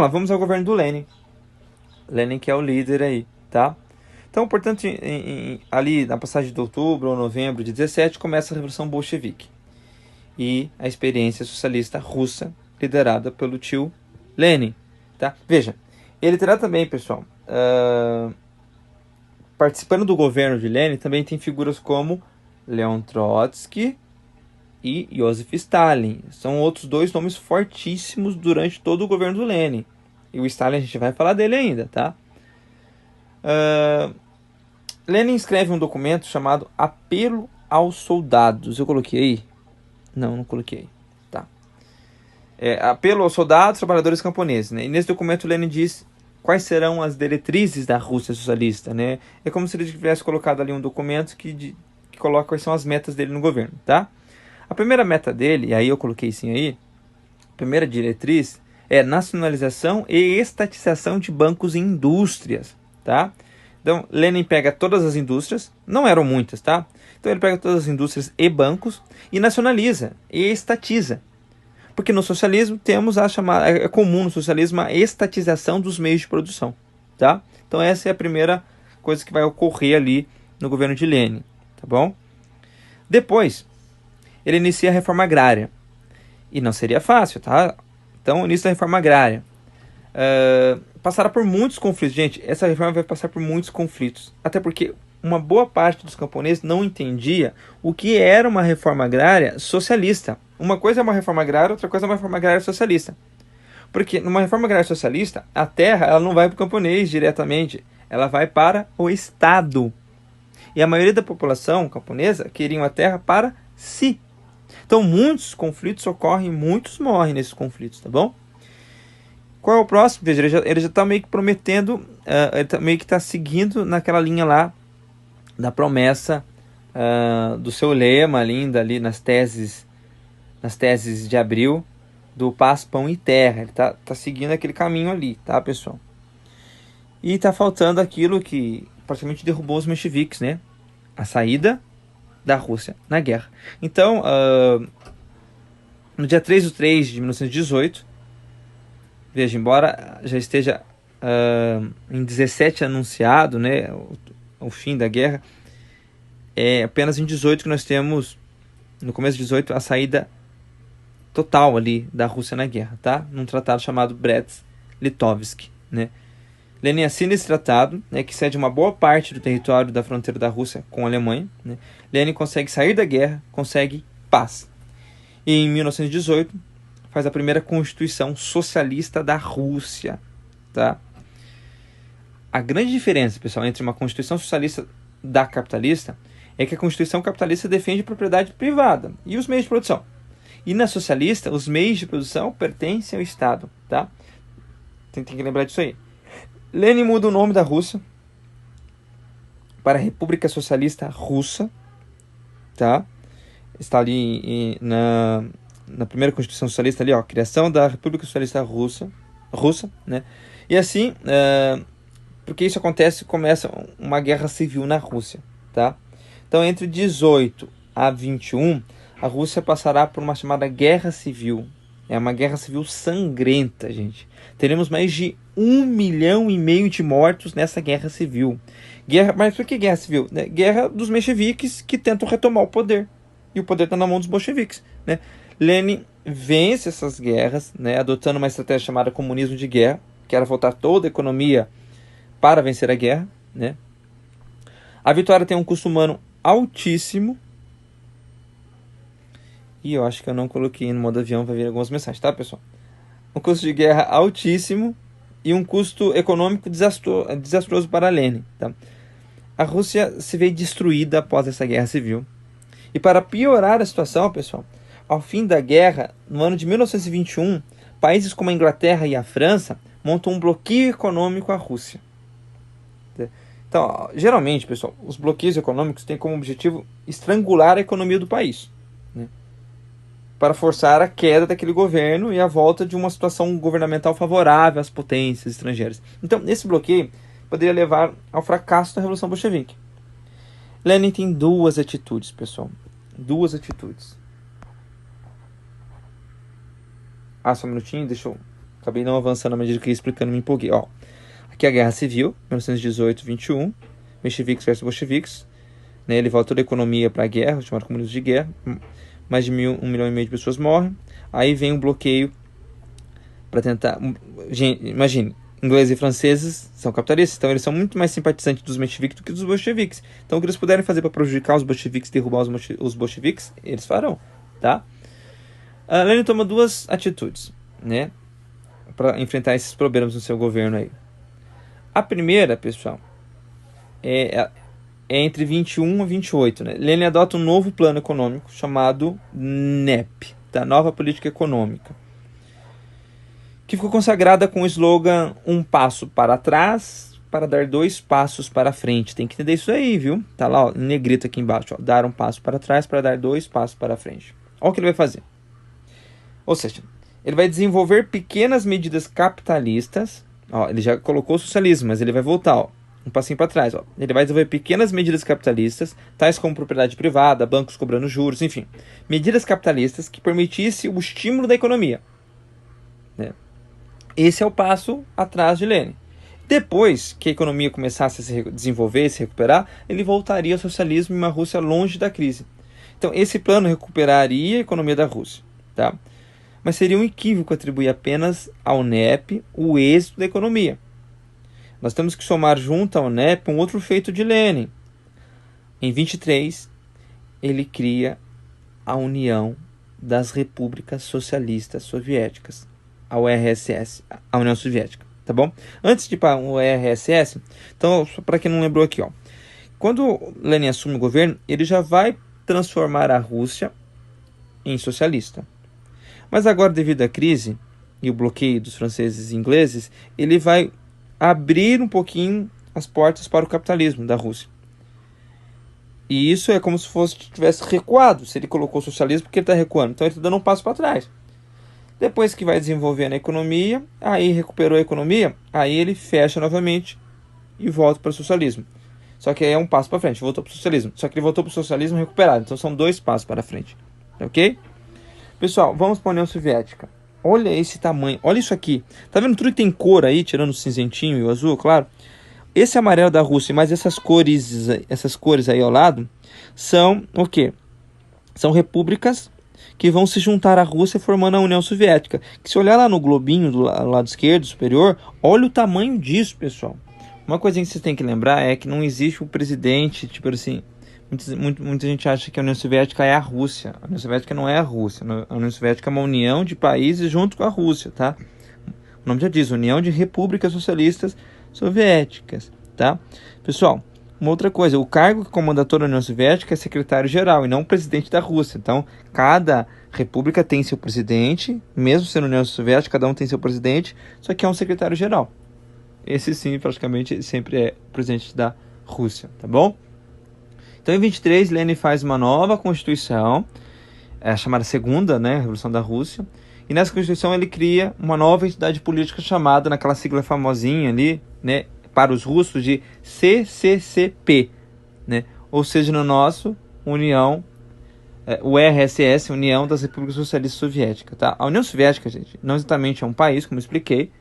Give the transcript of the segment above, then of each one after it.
lá, vamos ao governo do Lenin. Lenin que é o líder aí, tá? Então, portanto, ali na passagem de outubro ou novembro de 17, começa a Revolução Bolchevique. E a experiência socialista russa, liderada pelo tio Lenin, tá? Veja, ele terá também, pessoal, participando do governo de Lenin, também tem figuras como Leon Trotsky e Joseph Stalin. São outros dois nomes fortíssimos durante todo o governo do Lenin. E o Stalin a gente vai falar dele ainda, tá? Lenin escreve um documento chamado Apelo aos Soldados. Eu coloquei aí? Não coloquei. Tá. Apelo aos soldados, trabalhadores camponeses. Né? E nesse documento Lenin diz quais serão as diretrizes da Rússia socialista. Né? É como se ele tivesse colocado ali um documento que coloca quais são as metas dele no governo. Tá? A primeira meta dele, e aí eu coloquei sim aí, a primeira diretriz é nacionalização e estatização de bancos e indústrias. Tá? Então, Lenin pega todas as indústrias, não eram muitas, tá? Então ele pega todas as indústrias e bancos e nacionaliza e estatiza. Porque no socialismo temos a chamada, é comum no socialismo a estatização dos meios de produção, tá? Então essa é a primeira coisa que vai ocorrer ali no governo de Lenin, tá bom? Depois, ele inicia a reforma agrária. E não seria fácil, tá? Então, início da reforma agrária. Passará por muitos conflitos. Gente, essa reforma vai passar por muitos conflitos. Até porque uma boa parte dos camponeses não entendia o que era uma reforma agrária socialista. Uma coisa é uma reforma agrária, outra coisa é uma reforma agrária socialista. Porque numa reforma agrária socialista, a terra ela não vai para o camponês diretamente, ela vai para o Estado. E a maioria da população camponesa queria a terra para si. Então muitos conflitos ocorrem, muitos morrem nesses conflitos, tá bom? Qual é o próximo? Veja, ele já está meio que prometendo, ele meio que está seguindo naquela linha lá da promessa do seu lema ali nas teses de abril do paz, pão e terra. Ele tá seguindo aquele caminho ali, tá, pessoal? E está faltando aquilo que praticamente derrubou os mencheviques, né? A saída da Rússia na guerra. Então, no dia 3/3 de 1918, veja, embora já esteja em 17 anunciado, né, o fim da guerra, é apenas em 18 que nós temos, no começo de 18, a saída total ali da Rússia na guerra, tá? Num tratado chamado Brest-Litovsk, né? Lenin assina esse tratado, né, que cede uma boa parte do território da fronteira da Rússia com a Alemanha, né? Lenin consegue sair da guerra, consegue paz. E em 1918 faz a primeira Constituição Socialista da Rússia, tá? A grande diferença, pessoal, entre uma Constituição Socialista da capitalista é que a Constituição capitalista defende a propriedade privada e os meios de produção. E na socialista, os meios de produção pertencem ao Estado, tá? Tem que lembrar disso aí. Lenin muda o nome da Rússia para República Socialista Russa, tá? Está ali na primeira Constituição Socialista ali, ó, criação da República Socialista Russa, né? E assim, porque isso acontece, começa uma guerra civil na Rússia, tá? Então, entre 18 a 21, a Rússia passará por uma chamada guerra civil. É uma guerra civil sangrenta, gente. Teremos mais de 1,5 milhão de mortos nessa guerra civil. Mas por que guerra civil? Guerra dos mencheviques que tentam retomar o poder. E o poder está na mão dos bolcheviques, né? Lenin vence essas guerras, né, adotando uma estratégia chamada comunismo de guerra, que era voltar toda a economia para vencer a guerra, né? A vitória tem um custo humano altíssimo. E eu acho que eu não coloquei no modo avião para vir algumas mensagens, tá, pessoal? Um custo de guerra altíssimo e um custo econômico desastroso para Lenin, tá? A Rússia se vê destruída após essa guerra civil. E para piorar a situação, pessoal, ao fim da guerra, no ano de 1921, países como a Inglaterra e a França montam um bloqueio econômico à Rússia. Então, geralmente, pessoal, os bloqueios econômicos têm como objetivo estrangular a economia do país, né, para forçar a queda daquele governo e a volta de uma situação governamental favorável às potências estrangeiras. Então, esse bloqueio poderia levar ao fracasso da Revolução Bolchevique. Lenin tem duas atitudes, pessoal. Duas atitudes. Só um minutinho, deixa eu Acabei não avançando à medida que ia explicando, me empolguei. Ó, aqui é a Guerra Civil, 1918-21, mencheviques versus bolcheviques. Né, ele volta toda a economia para a guerra, chamado comunismo de guerra. Mais de 1,5 milhão de pessoas morrem. Aí vem um bloqueio para tentar... Imagine, ingleses e franceses são capitalistas, então eles são muito mais simpatizantes dos mencheviques do que dos bolcheviques. Então o que eles puderem fazer para prejudicar os bolcheviques, derrubar os bolcheviques, eles farão, tá? A Lenin toma duas atitudes, né, para enfrentar esses problemas no seu governo aí. A primeira, pessoal, é entre 21 e 28, né? Lenin adota um novo plano econômico chamado NEP, tá? Nova Política Econômica, que ficou consagrada com o slogan um passo para trás para dar 2 passos para frente. Tem que entender isso aí, viu? Tá lá, ó, em negrito aqui embaixo, ó, dar um passo para trás para dar 2 passos para frente. Olha o que ele vai fazer. Ou seja, ele vai desenvolver pequenas medidas capitalistas. Ó, ele já colocou o socialismo, mas ele vai voltar, ó, um passinho para trás. Ó. Ele vai desenvolver pequenas medidas capitalistas, tais como propriedade privada, bancos cobrando juros, enfim. Medidas capitalistas que permitissem o estímulo da economia. Né? Esse é o passo atrás de Lenin. Depois que a economia começasse a se desenvolver e se recuperar, ele voltaria ao socialismo em uma Rússia longe da crise. Então, esse plano recuperaria a economia da Rússia. Tá? Mas seria um equívoco atribuir apenas ao NEP o êxito da economia. Nós temos que somar junto ao NEP um outro feito de Lenin. Em 23, ele cria a União das Repúblicas Socialistas Soviéticas, a URSS, a União Soviética, tá bom? Antes de ir para o URSS, então, para quem não lembrou aqui, ó, quando Lenin assume o governo, ele já vai transformar a Rússia em socialista. Mas agora, devido à crise e o bloqueio dos franceses e ingleses, ele vai abrir um pouquinho as portas para o capitalismo da Rússia. E isso é como se tivesse recuado. Se ele colocou o socialismo, porque ele está recuando. Então ele está dando um passo para trás. Depois que vai desenvolvendo a economia, aí recuperou a economia, aí ele fecha novamente e volta para o socialismo. Só que aí é um passo para frente, voltou para o socialismo. Só que ele voltou para o socialismo recuperado. Então são 2 passos para frente. Ok? Pessoal, vamos para a União Soviética. Olha esse tamanho, olha isso aqui. Tá vendo tudo que tem cor aí, tirando o cinzentinho e o azul, claro? Esse amarelo da Rússia, mas essas cores aí ao lado, são o quê? São repúblicas que vão se juntar à Rússia formando a União Soviética. Que se olhar lá no globinho do lado esquerdo, superior, olha o tamanho disso, pessoal. Uma coisinha que vocês têm que lembrar é que não existe um presidente, tipo assim... Muita gente acha que a União Soviética é a Rússia. A União Soviética não é a Rússia. A União Soviética é uma união de países junto com a Rússia, tá? O nome já diz, União de Repúblicas Socialistas Soviéticas, tá? Pessoal, uma outra coisa, o cargo que comanda toda a União Soviética é secretário-geral e não presidente da Rússia. Então, cada república tem seu presidente, mesmo sendo União Soviética, cada um tem seu presidente, só que é um secretário-geral. Esse sim, praticamente, sempre é o presidente da Rússia, tá bom? Então, em 23, Lenin faz uma nova Constituição, a chamada Segunda, né, Revolução da Rússia. E nessa Constituição ele cria uma nova entidade política chamada, naquela sigla famosinha ali, né, para os russos, de CCCP, né? Ou seja, no nosso, URSS, União das Repúblicas Socialistas Soviéticas. Tá? A União Soviética, gente, não exatamente é um país, como eu expliquei,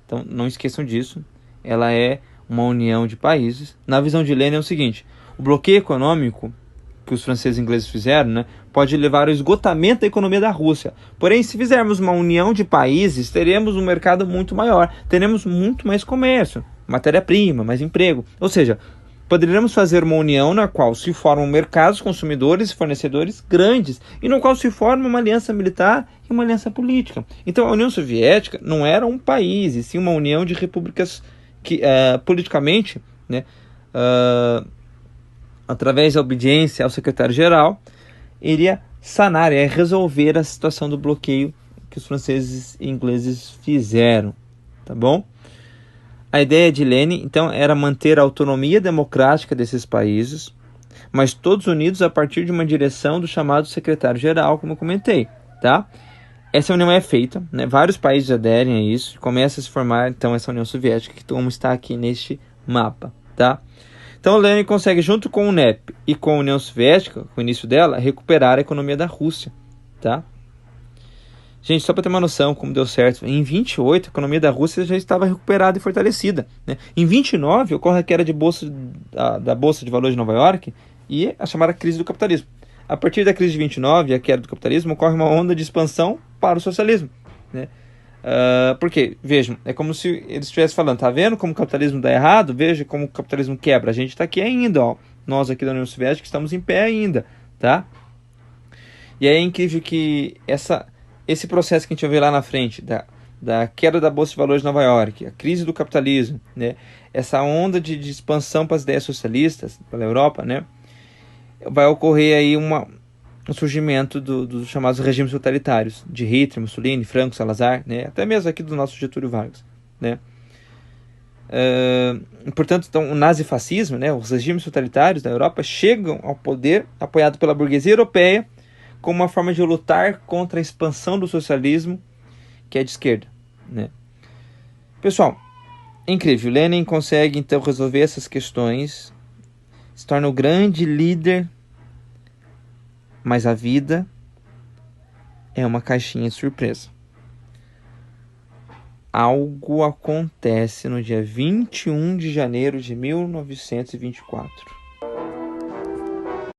então não esqueçam disso. Ela é uma união de países. Na visão de Lenin é o seguinte... O bloqueio econômico que os franceses e ingleses fizeram, né, pode levar ao esgotamento da economia da Rússia. Porém, se fizermos uma união de países, teremos um mercado muito maior, teremos muito mais comércio, matéria-prima, mais emprego. Ou seja, poderíamos fazer uma união na qual se formam mercados, consumidores e fornecedores grandes, e no qual se forma uma aliança militar e uma aliança política. Então, a União Soviética não era um país, e sim uma união de repúblicas que, politicamente, né, através da obediência ao secretário-geral, iria sanar, iria resolver a situação do bloqueio que os franceses e ingleses fizeram, tá bom? A ideia de Lenin, então, era manter a autonomia democrática desses países, mas todos unidos a partir de uma direção do chamado secretário-geral, como eu comentei, tá? Essa união é feita, né? Vários países aderem a isso, começa a se formar, então, essa União Soviética, que como está aqui neste mapa, tá? Então, Lenin consegue, junto com o NEP e com a União Soviética, com o início dela, recuperar a economia da Rússia, tá? Gente, só para ter uma noção como deu certo, em 28 a economia da Rússia já estava recuperada e fortalecida, né? Em 29 ocorre a queda da Bolsa de Valores de Nova York e a chamada crise do capitalismo. A partir da crise de 29 e a queda do capitalismo ocorre uma onda de expansão para o socialismo, né? Porque, vejam, é como se eles estivessem falando, tá vendo como o capitalismo dá errado? Veja como o capitalismo quebra. A gente está aqui ainda, ó. Nós aqui da União Soviética estamos em pé ainda, tá? E aí é incrível que esse processo que a gente vai ver lá na frente, da queda da Bolsa de Valores de Nova York, a crise do capitalismo, né? Essa onda de expansão para as ideias socialistas pela Europa, né? Vai ocorrer aí um surgimento dos chamados regimes totalitários, de Hitler, Mussolini, Franco, Salazar, né? Até mesmo aqui do nosso Getúlio Vargas, né? Portanto, então, o nazifascismo, né? Os regimes totalitários da Europa chegam ao poder apoiado pela burguesia europeia como uma forma de lutar contra a expansão do socialismo, que é de esquerda, né? Pessoal, é incrível. Lenin consegue então resolver essas questões, se torna o grande líder, mas a vida é uma caixinha de surpresa. Algo acontece no dia 21 de janeiro de 1924.